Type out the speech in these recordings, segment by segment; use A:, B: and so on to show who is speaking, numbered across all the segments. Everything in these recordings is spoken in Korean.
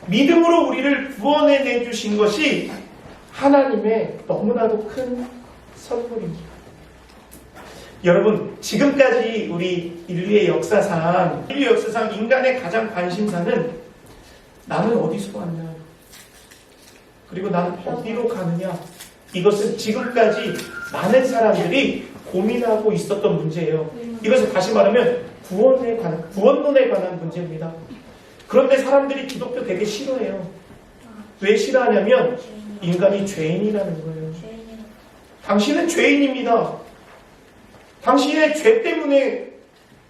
A: 믿음으로 우리를 구원해내 주신 것이 하나님의 너무나도 큰 선물입니다. 여러분, 지금까지 우리 인류 역사상 인간의 가장 관심사는 나는 어디서 왔냐, 그리고 나는 어디로 가느냐, 이것은 지금까지 많은 사람들이 고민하고 있었던 문제예요. 이것을 다시 말하면 구원론에 관한 문제입니다. 그런데 사람들이 기독교 되게 싫어해요. 왜 싫어하냐면 인간이 죄인이라는 거예요. 당신은 죄인입니다. 당신의 죄 때문에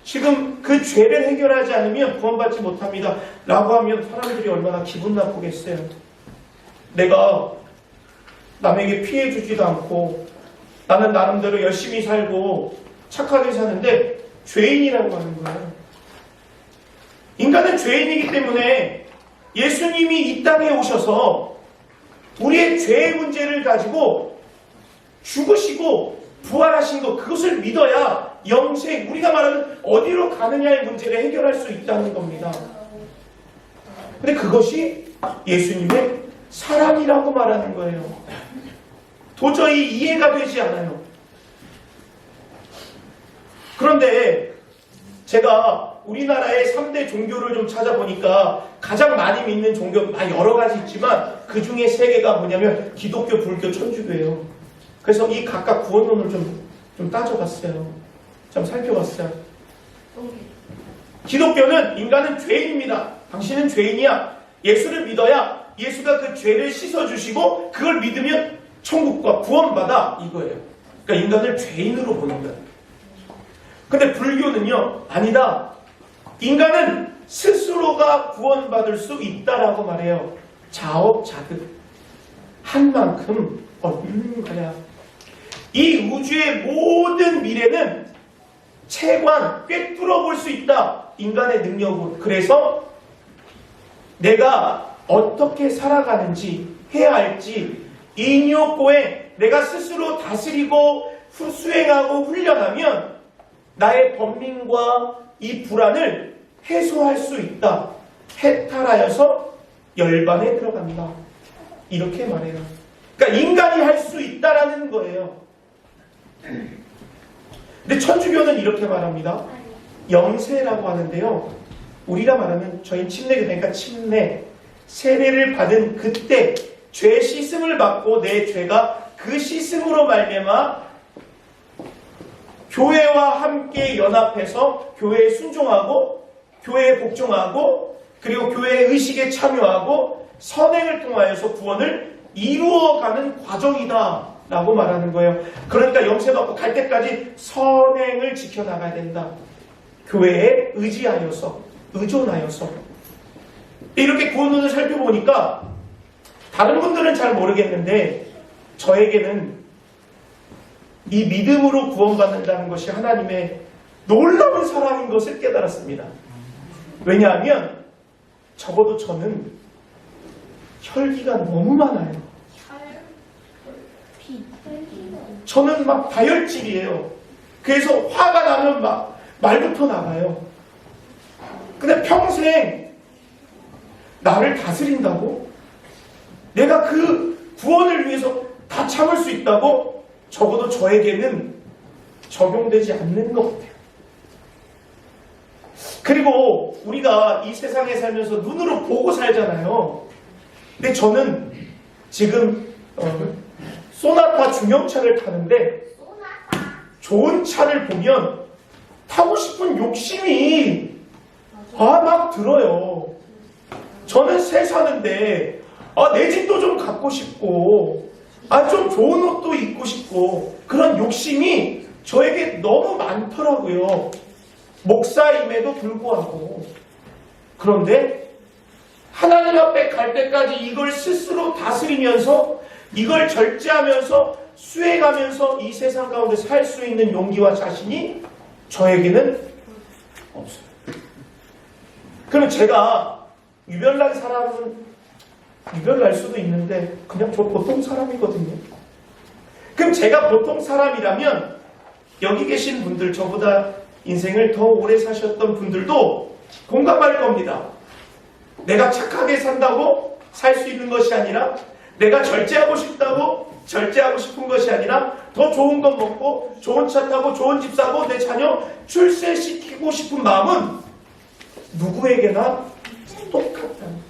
A: 지금 그 죄를 해결하지 않으면 구원받지 못합니다 라고 하면 사람들이 얼마나 기분 나쁘겠어요. 내가 남에게 피해 주지도 않고 나는 나름대로 열심히 살고 착하게 사는데 죄인이라고 하는 거예요. 인간은 죄인이기 때문에 예수님이 이 땅에 오셔서 우리의 죄의 문제를 가지고 죽으시고 부활하신 것, 그것을 믿어야 영생, 우리가 말하는 어디로 가느냐의 문제를 해결할 수 있다는 겁니다. 근데 그것이 예수님의 사랑이라고 말하는 거예요. 도저히 이해가 되지 않아요. 그런데 제가 우리나라의 3대 종교를 좀 찾아보니까 가장 많이 믿는 종교 여러 가지 있지만 그 중에 3개가 뭐냐면 기독교, 불교, 천주교예요. 그래서 이 각각 구원론을 좀 따져봤어요. 좀 살펴봤어요. 기독교는 인간은 죄인입니다. 당신은 죄인이야. 예수를 믿어야 예수가 그 죄를 씻어주시고 그걸 믿으면 천국과 구원받아, 이거예요. 그러니까 인간을 죄인으로 보는 거예요. 근데 불교는요, 아니다. 인간은 스스로가 구원받을 수 있다라고 말해요. 자업자득. 한 만큼 얻는 거야. 이 우주의 모든 미래는 채관, 꿰뚫어 볼 수 있다. 인간의 능력으로. 그래서 내가 어떻게 살아가는지, 해야 할지, 인욕고에 내가 스스로 다스리고 수행하고 훈련하면 나의 번민과 이 불안을 해소할 수 있다. 해탈하여서 열반에 들어간다. 이렇게 말해요. 그러니까 인간이 할 수 있다라는 거예요. 근데 천주교는 이렇게 말합니다. 영세라고 하는데요. 우리가 말하면 저희 침례교대니까 침례, 세례를 받은 그때 죄 씻음을 받고 내 죄가 그 씻음으로 말미암아 교회와 함께 연합해서 교회에 순종하고 교회에 복종하고 그리고 교회의 의식에 참여하고 선행을 통하여서 구원을 이루어가는 과정이다 라고 말하는 거예요. 그러니까 영세받고 갈 때까지 선행을 지켜나가야 된다. 교회에 의존하여서 이렇게 구원론을 살펴보니까 다른 분들은 잘 모르겠는데 저에게는 이 믿음으로 구원받는다는 것이 하나님의 놀라운 사랑인 것을 깨달았습니다. 왜냐하면 적어도 저는 혈기가 너무 많아요. 저는 막 다혈질이에요. 그래서 화가 나면 막 말부터 나가요. 근데 평생 나를 다스린다고? 내가 그 구원을 위해서 다 참을 수 있다고? 적어도 저에게는 적용되지 않는 것 같아요. 그리고 우리가 이 세상에 살면서 눈으로 보고 살잖아요. 근데 저는 지금 소나타 중형차를 타는데 좋은 차를 보면 타고 싶은 욕심이 막 들어요. 저는 새 사는데 내 집도 좀 갖고 싶고 좀 좋은 옷도 입고 싶고 그런 욕심이 저에게 너무 많더라고요. 목사임에도 불구하고. 그런데 하나님 앞에 갈 때까지 이걸 스스로 다스리면서 이걸 절제하면서 수행하면서 이 세상 가운데 살 수 있는 용기와 자신이 저에게는 없어요. 그럼 제가 유별난 사람은 유별날 수도 있는데 그냥 저 보통 사람이거든요. 그럼 제가 보통 사람이라면 여기 계신 분들, 저보다 인생을 더 오래 사셨던 분들도 공감할 겁니다. 내가 착하게 산다고 살 수 있는 것이 아니라, 내가 절제하고 싶다고 절제하고 싶은 것이 아니라, 더 좋은 것 먹고 좋은 차 타고 좋은 집 사고 내 자녀 출세시키고 싶은 마음은 누구에게나 똑같다는 거예요.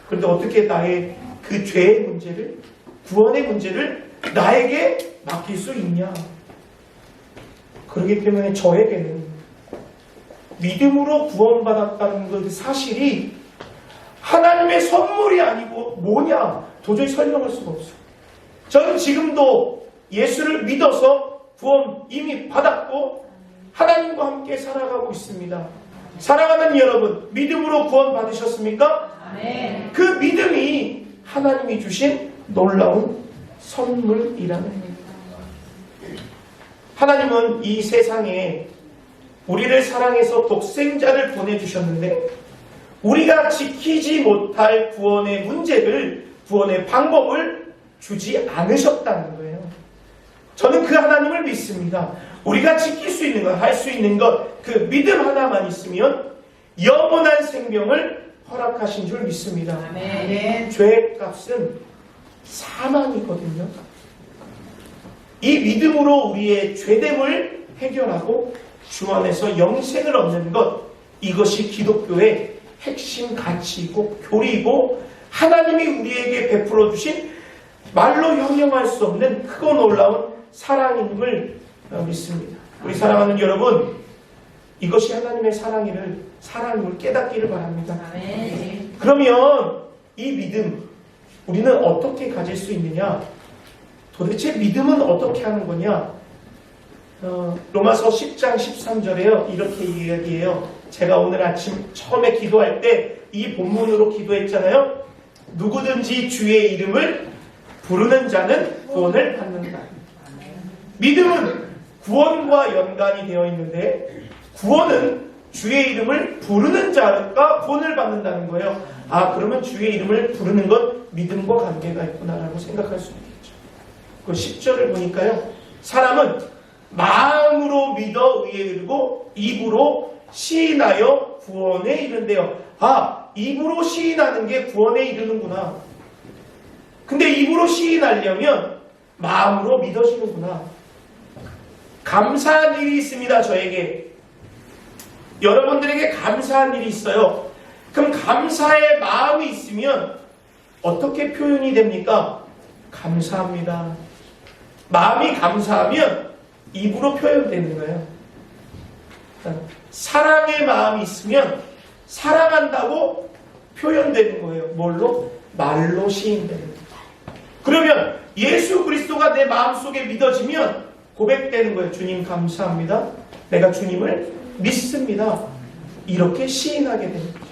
A: 그런데 어떻게 나의 그 죄의 문제를, 구원의 문제를 나에게 맡길 수 있냐? 그렇기 때문에 저에게는 믿음으로 구원받았다는 그 사실이 하나님의 선물이 아니고 뭐냐? 도저히 설명할 수가 없어요. 저는 지금도 예수를 믿어서 구원 이미 받았고 하나님과 함께 살아가고 있습니다. 사랑하는 여러분, 믿음으로 구원 받으셨습니까?
B: 아멘.
A: 그 믿음이 하나님이 주신 놀라운 선물이라는 겁니다. 하나님은 이 세상에 우리를 사랑해서 독생자를 보내주셨는데 우리가 지키지 못할 구원의 문제를, 구원의 방법을 주지 않으셨다는 거예요. 저는 그 하나님을 믿습니다. 우리가 지킬 수 있는 것, 할 수 있는 것, 그 믿음 하나만 있으면 영원한 생명을 허락하신 줄 믿습니다.
B: 아멘.
A: 죄의 값은 사망이거든요. 이 믿음으로 우리의 죄됨을 해결하고 주 안에서 영생을 얻는 것, 이것이 기독교의 핵심 가치이고 교리이고 하나님이 우리에게 베풀어 주신 말로 형용할 수 없는 크고 놀라운 사랑임을 믿습니다. 우리 사랑하는 여러분, 이것이 하나님의 사랑임을 깨닫기를 바랍니다.
B: 아멘.
A: 그러면 이 믿음 우리는 어떻게 가질 수 있느냐? 도대체 믿음은 어떻게 하는 거냐? 로마서 10장 13절에요. 이렇게 이야기해요. 제가 오늘 아침 처음에 기도할 때 이 본문으로 기도했잖아요. 누구든지 주의 이름을 부르는 자는 구원을 받는다. 믿음은 구원과 연관이 되어 있는데 구원은 주의 이름을 부르는 자가 구원을 받는다는 거예요. 아, 그러면 주의 이름을 부르는 건 믿음과 관계가 있구나라고 생각할 수 있겠죠. 그 10절을 보니까요. 사람은 마음으로 믿어 의에 이르고 입으로 시인하여 구원에 이른대요. 아, 입으로 시인하는 게 구원에 이르는구나. 근데 입으로 시인하려면 마음으로 믿어지는구나. 감사한 일이 있습니다. 저에게. 여러분들에게 감사한 일이 있어요. 그럼 감사의 마음이 있으면 어떻게 표현이 됩니까? 감사합니다. 마음이 감사하면 입으로 표현되는 거예요. 사랑의 마음이 있으면 사랑한다고 표현되는 거예요. 뭘로? 말로 시인되는 거예요. 그러면 예수 그리스도가 내 마음속에 믿어지면 고백되는 거예요. 주님 감사합니다. 내가 주님을 믿습니다. 이렇게 시인하게 되는 거죠.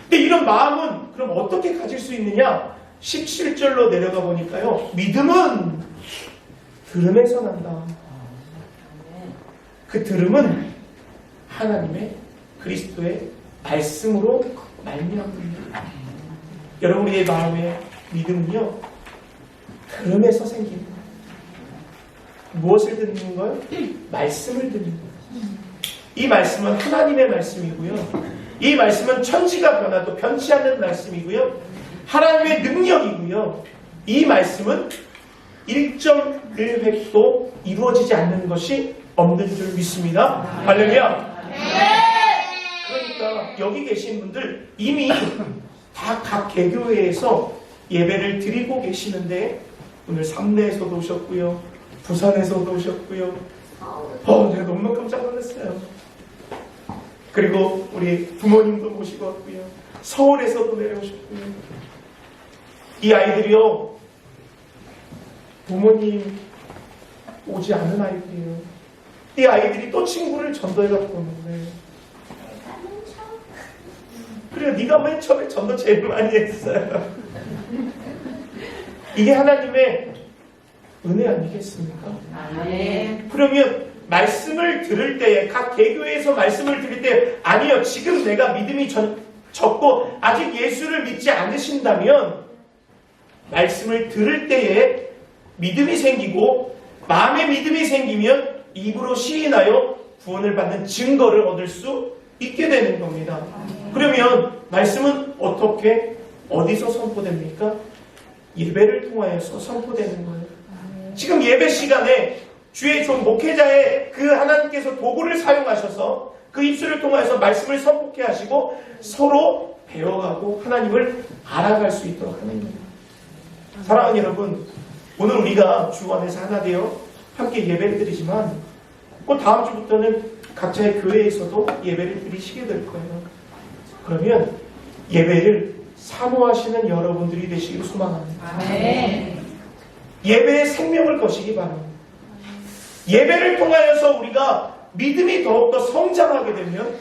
A: 근데 이런 마음은 그럼 어떻게 가질 수 있느냐? 17절로 내려가 보니까요. 믿음은 들음에서 난다. 그 들음은 하나님의 그리스도의 말씀으로 말미암습니다. 여러분의 마음의 믿음은요, 들음에서 생기는 거예요. 무엇을 듣는 거예요? 말씀을 듣는 거예요. 이 말씀은 하나님의 말씀이고요. 이 말씀은 천지가 변화도 변치 않는 말씀이고요. 하나님의 능력이고요. 이 말씀은 1.1획도 이루어지지 않는 것이 없는 줄 믿습니다. 할렐루야. 그러니까 여기 계신 분들 이미 다 각 개교회에서 예배를 드리고 계시는데 오늘 삼내에서도 오셨고요. 부산에서도 오셨고요. 제가 너무 깜짝 놀랐어요. 그리고 우리 부모님도 모시고 왔고요. 서울에서도 내려오셨고요. 이 아이들이요, 부모님 오지 않은 아이들이에요. 이 아이들이 또 친구를 전도해갖고 오는데, 그래요. 네가 맨 처음에 전도 제일 많이 했어요. 이게 하나님의 은혜 아니겠습니까?
B: 아멘.
A: 그러면 말씀을 들을 때에, 각 개교에서 말씀을 들을 때, 아니요, 지금 내가 믿음이 적고 아직 예수를 믿지 않으신다면 말씀을 들을 때에 믿음이 생기고 마음에 믿음이 생기면 입으로 시인하여 구원을 받는 증거를 얻을 수 있게 되는 겁니다. 그러면 말씀은 어떻게 어디서 선포됩니까? 예배를 통하여서 선포되는 거예요. 지금 예배 시간에 주의 종 목회자의 그 하나님께서 도구를 사용하셔서 그 입술을 통하여서 말씀을 선포케 하시고 서로 배워가고 하나님을 알아갈 수 있도록 하는 겁니다. 사랑하는 여러분, 오늘 우리가 주 안에서 하나 되어 함께 예배를 드리지만 꼭 다음 주부터는 각자의 교회에서도 예배를 드리시게 될 거예요. 그러면 예배를 사모하시는 여러분들이 되시길 소망합니다.
B: 아멘.
A: 예배의 생명을 거시기 바랍니다. 예배를 통하여서 우리가 믿음이 더욱더 성장하게 되면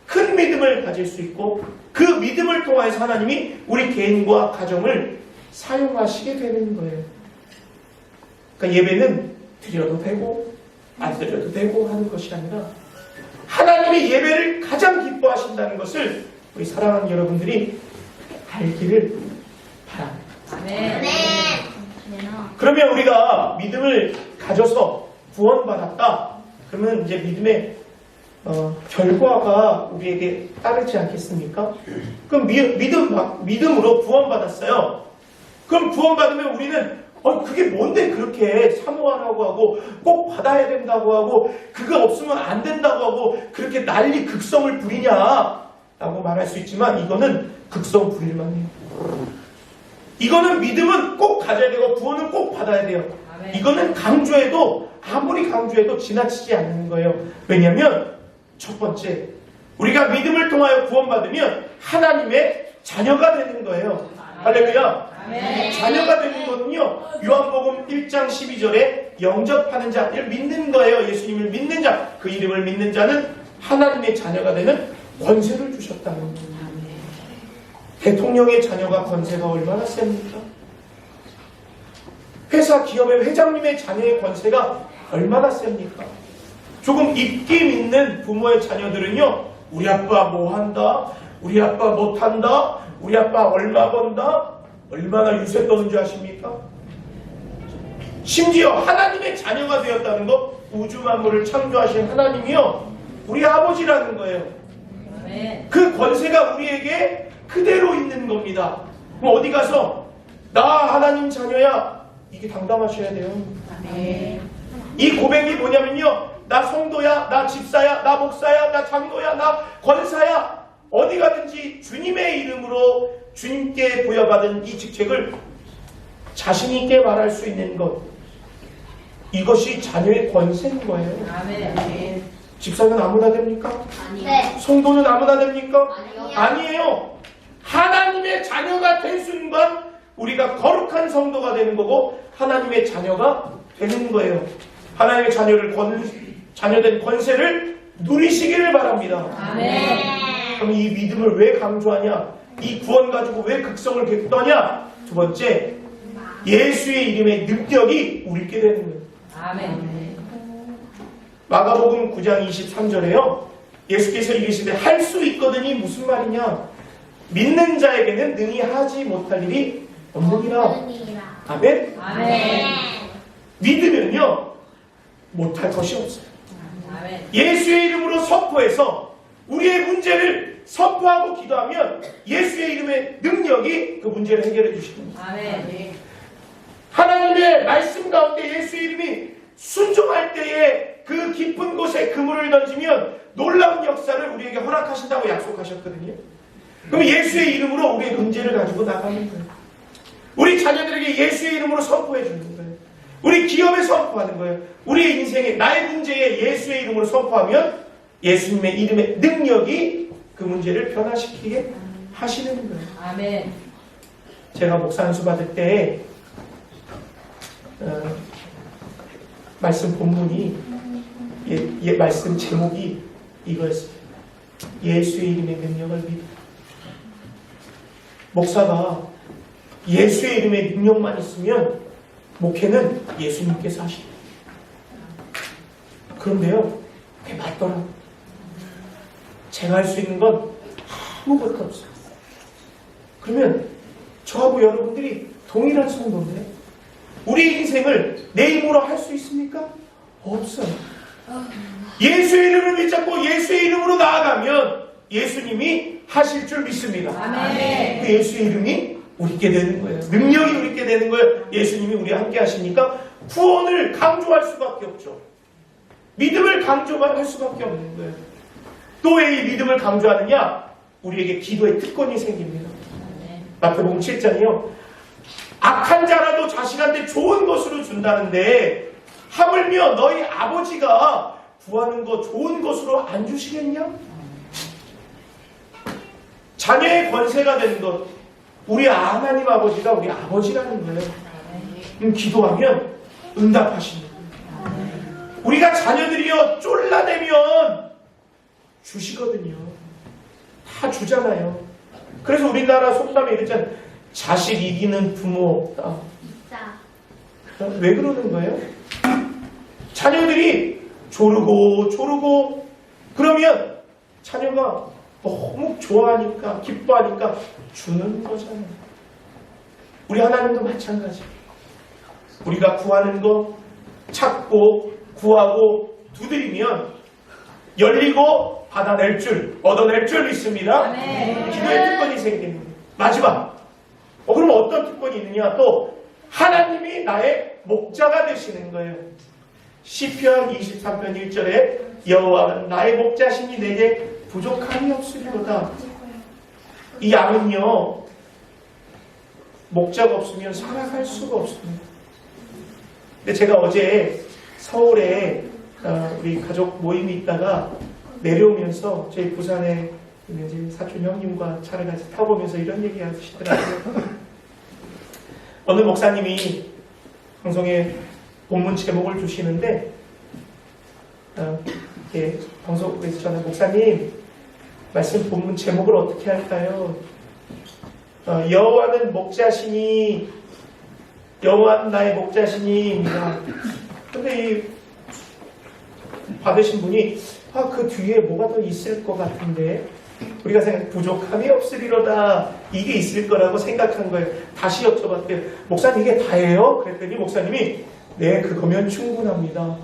A: 큰 믿음을 가질 수 있고 그 믿음을 통하여서 하나님이 우리 개인과 가정을 사용하시게 되는 거예요. 그러니까 예배는 드려도 되고 안 드려도 되고 하는 것이 아니라 하나님이 예배를 가장 기뻐하신다는 것을 우리 사랑하는 여러분들이 알기를 바랍니다.
B: 아멘.
A: 그러면 우리가 믿음을 가져서 구원받았다. 그러면 이제 믿음의 결과가 우리에게 따르지 않겠습니까? 그럼 믿음으로 구원받았어요. 그럼 구원받으면 우리는 그게 뭔데 그렇게 사모하라고 하고 꼭 받아야 된다고 하고 그거 없으면 안 된다고 하고 그렇게 난리 극성을 부리냐라고 말할 수 있지만 이거는 극성 부릴만 해요. 이거는 믿음은 꼭 가져야 되고 구원은 꼭 받아야 돼요.
B: 아멘.
A: 이거는 강조해도 아무리 강조해도 지나치지 않는 거예요. 왜냐하면 첫 번째 우리가 믿음을 통하여 구원받으면 하나님의 자녀가 되는 거예요. 할렐루야.
B: 아멘.
A: 자녀가 되는 거는요. 요한복음 1장 12절에 영접하는 자를 믿는 거예요. 예수님을 믿는 자, 그 이름을 믿는 자는 하나님의 자녀가 되는 권세를 주셨다는 거예요. 대통령의 자녀가 권세가 얼마나 셉니까? 회사 기업의 회장님의 자녀의 권세가 얼마나 셉니까? 조금 입기 믿는 부모의 자녀들은요, 우리 아빠 뭐 한다, 우리 아빠 못 한다, 우리 아빠 얼마 번다, 얼마나 유세 떠는 줄 아십니까? 심지어 하나님의 자녀가 되었다는 것, 우주 만물을 창조하신 하나님이요, 우리 아버지라는 거예요.
B: 아멘.
A: 그 권세가 우리에게 그대로 있는 겁니다. 그럼 어디 가서 나 하나님 자녀야, 이게 당당하셔야 돼요.
B: 아멘.
A: 이 고백이 뭐냐면요, 나 성도야, 나 집사야, 나 목사야, 나 장로야, 나 권사야, 어디 가든지 주님의 이름으로 주님께 부여받은 이 직책을 자신 있게 말할 수 있는 것, 이것이 자녀의 권세인 거예요.
B: 아멘.
A: 집사는 아무나 됩니까?
C: 네.
A: 성도는 아무나 됩니까?
C: 아니요.
A: 아니에요. 하나님의 자녀가 된 순간 우리가 거룩한 성도가 되는 거고 하나님의 자녀가 되는 거예요. 하나님의 자녀된 권세를 누리시기를 바랍니다.
B: 아멘.
A: 그럼 이 믿음을 왜 강조하냐? 이 구원 가지고 왜 극성을 객떠냐? 두 번째, 예수의 이름의 능력이 우리께 되는 거예요.
B: 아멘.
A: 마가복음 9장 23절에요. 예수께서 이르시되 할 수 있거든이 무슨 말이냐? 믿는 자에게는 능히 하지 못할 일이 없느니라. 아멘?
B: 아멘.
A: 믿으면요, 못할 것이 없어요.
B: 아멘.
A: 예수의 이름으로 선포해서 우리의 문제를 선포하고 기도하면 예수의 이름의 능력이 그 문제를 해결해 주십니다.
B: 아멘.
A: 하나님의 말씀 가운데 예수의 이름이 순종할 때에 그 깊은 곳에 그물을 던지면 놀라운 역사를 우리에게 허락하신다고 약속하셨거든요. 그럼 예수의 이름으로 우리의 문제를 가지고 나가는 거예요. 우리 자녀들에게 예수의 이름으로 선포해 주는 거예요. 우리 기업에 선포하는 거예요. 우리의 인생에 나의 문제에 예수의 이름으로 선포하면 예수님의 이름의 능력이 그 문제를 변화시키게 하시는 거예요.
B: 아멘.
A: 제가 목사 안수 받을 때 말씀 본문이 말씀 제목이 이거였어요. 예수의 이름의 능력을 믿어. 목사가 예수의 이름의 능력만 있으면 목회는 예수님께서 하십니다. 그런데요, 그게 맞더라고요. 제가 할 수 있는 건 아무것도 없어요. 그러면 저하고 여러분들이 동일한 성도인데 우리 인생을 내 힘으로 할 수 있습니까? 없어요. 예수의 이름을 믿자 붙잡고 예수의 이름으로 나아가면 예수님이 하실 줄 믿습니다.
B: 아멘.
A: 그 예수의 이름이 우리 있게 되는 거예요. 능력이 우리 있게 되는 거예요. 예수님이 우리와 함께 하시니까 구원을 강조할 수밖에 없죠. 믿음을 강조할 수밖에 없는 거예요. 또 왜 이 믿음을 강조하느냐? 우리에게 기도의 특권이 생깁니다. 마태복음 7장이요. 악한 자라도 자식한테 좋은 것으로 준다는데 하물며 너희 아버지가 구하는 것 좋은 것으로 안 주시겠냐? 자녀의 권세가 되는 것, 우리 하나님 아버지가 우리 아버지라는 거예요. 기도하면 응답하십니다. 우리가 자녀들이여 쫄라대면 주시거든요. 다 주잖아요. 그래서 우리나라 속담에 이랬잖아요. 자식 이기는 부모 없다. 왜 그러는 거예요? 자녀들이 조르고 그러면 자녀가 너무 좋아하니까 기뻐하니까 주는 거잖아요. 우리 하나님도 마찬가지. 우리가 구하는 거 찾고 구하고 두드리면 열리고 받아낼 줄 얻어낼 줄 믿습니다. 기도의 특권이 생기는 거예요. 마지막. 그럼 어떤 특권이 있느냐? 또 하나님이 나의 목자가 되시는 거예요. 시편 23편 1절에 여호와는 나의 목자시니 내게 부족함이 없으리로다. 이 양은요, 목자가 없으면 살아갈 수가 없습니다. 근데 제가 어제 서울에 우리 가족 모임이 있다가 내려오면서 저희 부산에 있는 사촌 형님과 차를 같이 타보면서 이런 얘기 하시더라고요. 어느 목사님이 방송에 본문 제목을 주시는데 이렇게 방송에서 저는 목사님 말씀 본문 제목을 어떻게 할까요? 여호와는 목자시니 여호와는 나의 목자시니입니다. 근데 이 받으신 분이 그 뒤에 뭐가 더 있을 것 같은데 우리가 생각 부족함이 없으리로다 이게 있을 거라고 생각한 거예요. 다시 여쭤봤대요. 목사님 이게 다예요? 그랬더니 목사님이 네 그거면 충분합니다.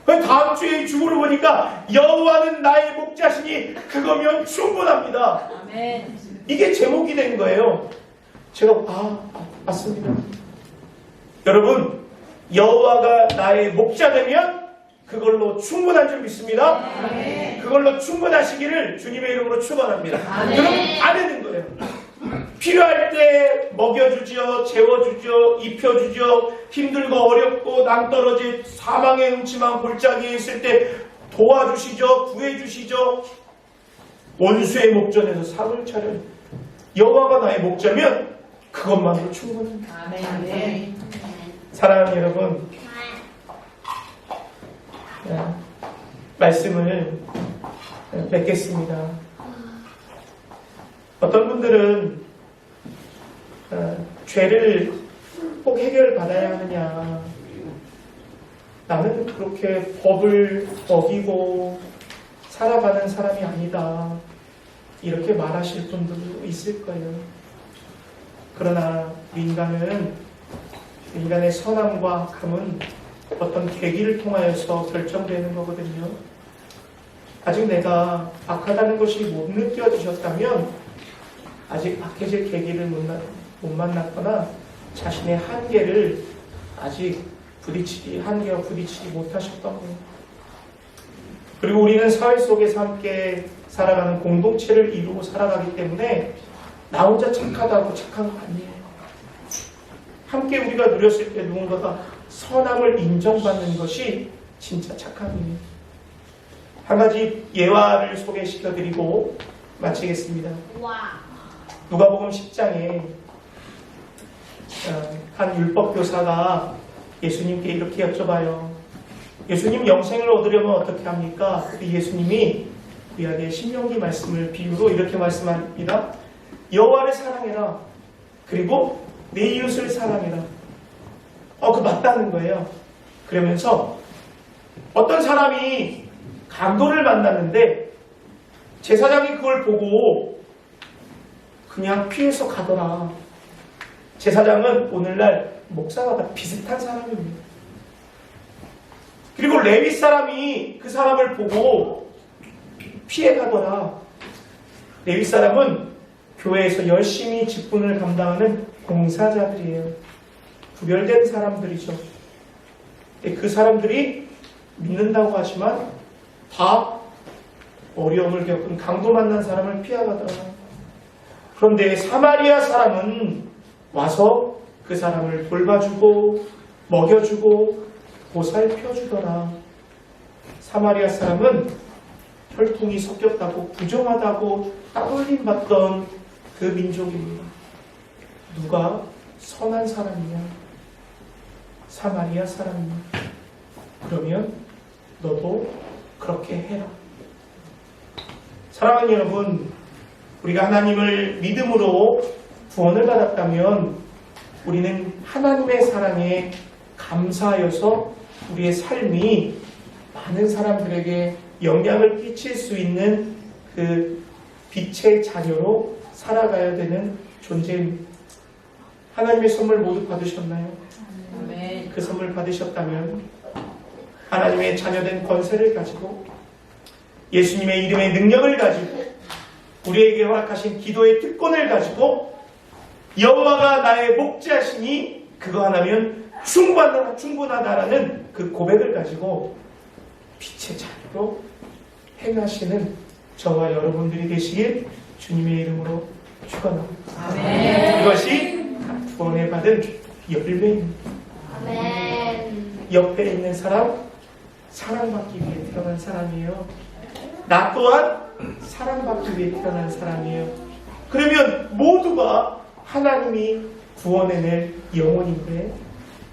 A: 다음 주에 주보를 보니까 여호와는 나의 목자시니 그거면 충분합니다.
B: 아멘.
A: 이게 제목이 된 거예요. 제가 맞습니다. 여러분 여호와가 나의 목자 되면 그걸로 충분한 줄 믿습니다.
B: 아멘.
A: 그걸로 충분하시기를 주님의 이름으로 축원합니다.
B: 아멘.
A: 여러분 안 되는 거예요. 필요할 때 먹여주죠, 재워주죠, 입혀주죠. 힘들고 어렵고 낭떠러지 사망의 음침한 골짜기에 있을 때 도와주시죠, 구해주시죠. 원수의 목전에서 상을 차려. 여호와가 나의 목자면 그것만으로 충분합니다.
B: 아멘.
A: 사랑하는 여러분, 말씀을 맺겠습니다. 어떤 분들은 죄를 꼭 해결받아야 하느냐, 나는 그렇게 법을 어기고 살아가는 사람이 아니다, 이렇게 말하실 분들도 있을 거예요. 그러나 인간의 선함과 악함은 어떤 계기를 통하여서 결정되는 거거든요. 아직 내가 악하다는 것이 못 느껴지셨다면 아직 악해질 계기를 못 만났거나 자신의 한계를 아직 한계와 부딪히지 못하셨던 거예요. 그리고 우리는 사회 속에서 함께 살아가는 공동체를 이루고 살아가기 때문에 나 혼자 착하다고 착한 거 아니에요. 함께 우리가 누렸을 때 누군가가 선함을 인정받는 것이 진짜 착함이에요. 한 가지 예화를 소개시켜드리고 마치겠습니다. 누가복음 10장에 한 율법교사가 예수님께 이렇게 여쭤봐요. 예수님 영생을 얻으려면 어떻게 합니까? 예수님이 구약의 신명기 말씀을 비유로 이렇게 말씀합니다. 여호와를 사랑해라. 그리고 내 이웃을 사랑해라. 그 맞다는 거예요. 그러면서 어떤 사람이 강도를 만났는데 제사장이 그걸 보고 그냥 피해서 가더라. 제사장은 오늘날 목사와 비슷한 사람입니다. 그리고 레위 사람이 그 사람을 보고 피해가더라. 레위 사람은 교회에서 열심히 직분을 감당하는 봉사자들이에요. 구별된 사람들이죠. 그 사람들이 믿는다고 하지만 다 어려움을 겪은 강도 만난 사람을 피하가더라. 그런데 사마리아 사람은 와서 그 사람을 돌봐주고 먹여주고 보살펴주더라. 사마리아 사람은 혈통이 섞였다고 부정하다고 따돌림 받던 그 민족입니다. 누가 선한 사람이냐? 사마리아 사람이냐? 그러면 너도 그렇게 해라. 사랑하는 여러분, 우리가 하나님을 믿음으로 구원을 받았다면 우리는 하나님의 사랑에 감사하여서 우리의 삶이 많은 사람들에게 영향을 끼칠 수 있는 그 빛의 자녀로 살아가야 되는 존재입니다. 하나님의 선물 모두 받으셨나요?
B: 아멘.
A: 그 선물 받으셨다면 하나님의 자녀된 권세를 가지고 예수님의 이름의 능력을 가지고 우리에게 허락하신 기도의 특권을 가지고 여호와가 나의 목자시니 그거 하나면 충분하다라는 그 고백을 가지고 빛의 자녀로 행하시는 저와 여러분들이 되시길 주님의 이름으로 축원합니다.
B: 아멘.
A: 이것이 구원을 받은 열매입니다.
C: 아멘.
A: 옆에 있는 사람 사랑받기 위해 태어난 사람이에요. 나 또한 사랑받기 위해 태어난 사람이에요. 그러면 모두가 하나님이 구원해낼 영혼인데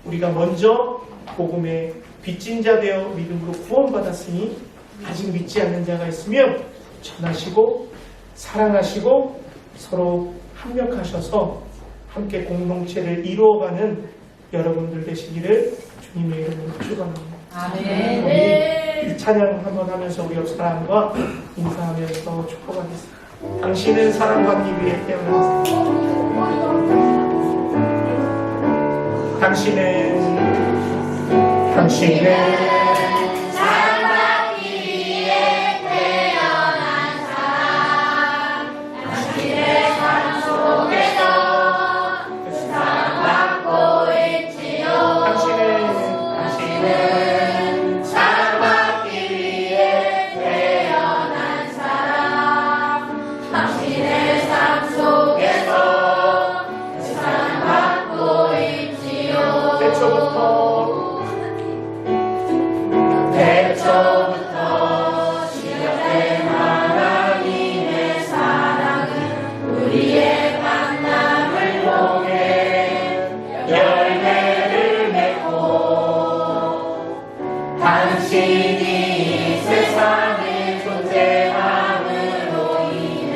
A: 우리가 먼저 복음의 빚진 자 되어 믿음으로 구원받았으니 아직 믿지 않는 자가 있으면 전하시고 사랑하시고 서로 합력하셔서 함께 공동체를 이루어가는 여러분들 되시기를 주님의 이름으로 축원합니다.
B: 아멘.
A: 우리 이 찬양 한번 하면서 우리 옆 사람과 인사하면서 축복하겠습니다. 당신은 사랑받기 위해 태어난 사람. 당신은
C: 사랑받기 위해 태어난 사람. 당신의 삶 속에서 사랑받고 있지요. 당신은 사랑받기 위해 태어난 사람. 당신의 삶 속에서 사랑받고 있지요. 태초부터 시작된 하나님의 사랑은 우리의 만남을 통해 열매를 맺고 당신이 세상에 존재함으로 인해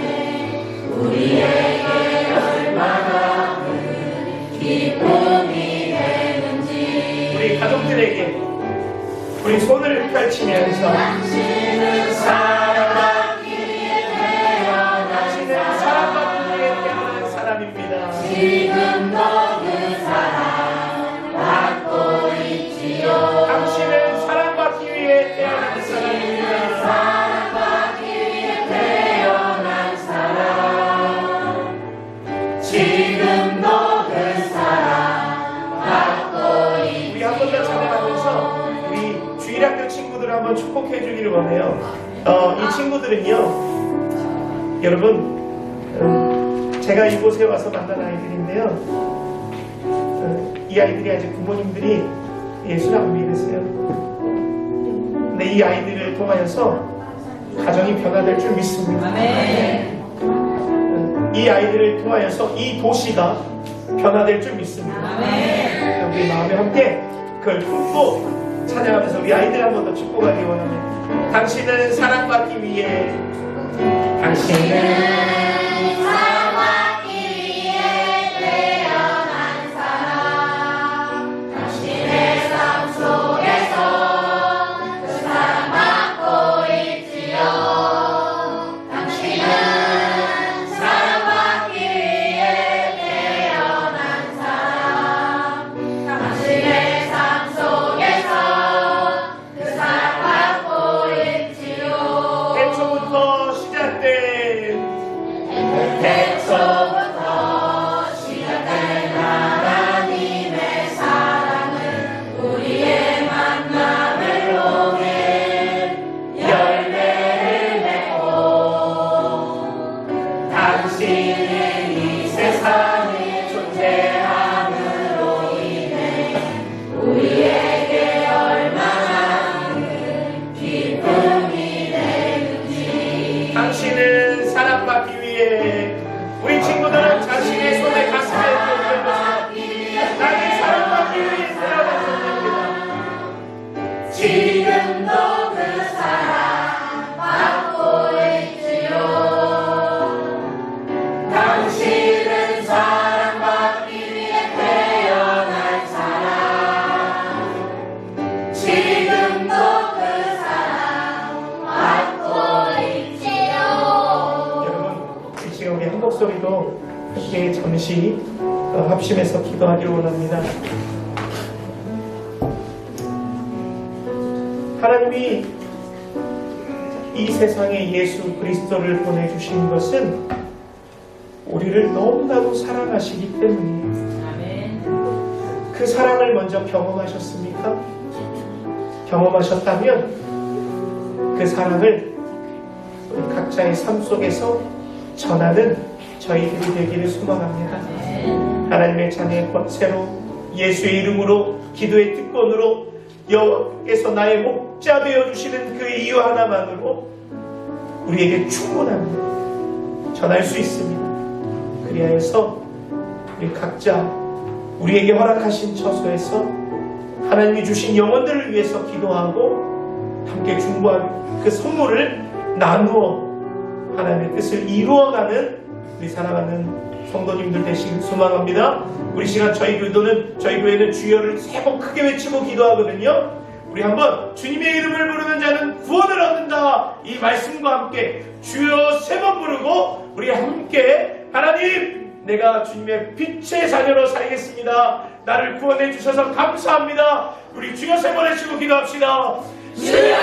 C: 우리에게 얼마나 큰 기쁨이 되는지
A: 우리 가족들에게 우리 손을 펼치면서
C: 당신은 사랑받기 위해 태어난
A: 당신은 사랑받기 위해 태어난 사람입니다.
C: 지금도 그 사랑 받고 있지요.
A: 당신은 사랑받기 위해 태어난 사람입니다.
C: 사랑받기 위해 태어난 사람. 지금도 그 사랑 받고 있지요.
A: 우리 한 번 더 찬양하면서 우리 주일학교 친구들을 한번 축복해 주기를 원해요. 이 친구들은요, 여러분, 제가 이곳에 와서 만난 아이들인데요. 이 아이들이 아직 부모님들이 예수를 안 믿으세요. 근데 이 아이들을 통하여서 가정이 변화될 줄 믿습니다.
B: 아멘.
A: 이 아이들을 통하여서 이 도시가 변화될 줄 믿습니다.
B: 아멘.
A: 우리 마음에 함께 그걸 품고 찬양하면서 우리 아이들 한 번 더 축복하기 원합니다. 당신은 사랑받기 위해 당신은
C: 사랑받기 위해 태어난 사람. 당신의 삶 속에서 그 사랑받고 있지요. 당신은 사랑받기 위해 태어난 사람. 당신의 삶 속에서 그 사랑받고 있지요.
A: 태초부터 목소리로 함께 잠시 합심해서 기도하기를 원합니다. 하나님이 이 세상에 예수 그리스도를 보내주신 것은 우리를 너무나도 사랑하시기 때문이에요.
B: 아멘.
A: 그 사랑을 먼저 경험하셨습니까? 경험하셨다면 그 사랑을 우리 각자의 삶 속에서 전하는 저희들이 되기를 소망합니다. 하나님의 자녀의 권세로 예수의 이름으로 기도의 특권으로 여호와께서 나의 목자 되어주시는 그 이유 하나만으로 우리에게 충분합니다. 전할 수 있습니다. 그리하여서 우리 각자 우리에게 허락하신 처소에서 하나님이 주신 영혼들을 위해서 기도하고 함께 중보하는 그 선물을 나누어 하나님의 뜻을 이루어가는 우리 사랑하는 성도님들 되시길 소망합니다. 우리 시간 저희 교회는 주여를 세 번 크게 외치고 기도하거든요. 우리 한번 주님의 이름을 부르는 자는 구원을 얻는다 이 말씀과 함께 주여 세 번 부르고 우리 함께 하나님 내가 주님의 빛의 자녀로 살겠습니다. 나를 구원해 주셔서 감사합니다. 우리 주여 세 번 외치고 기도합시다.
C: 주여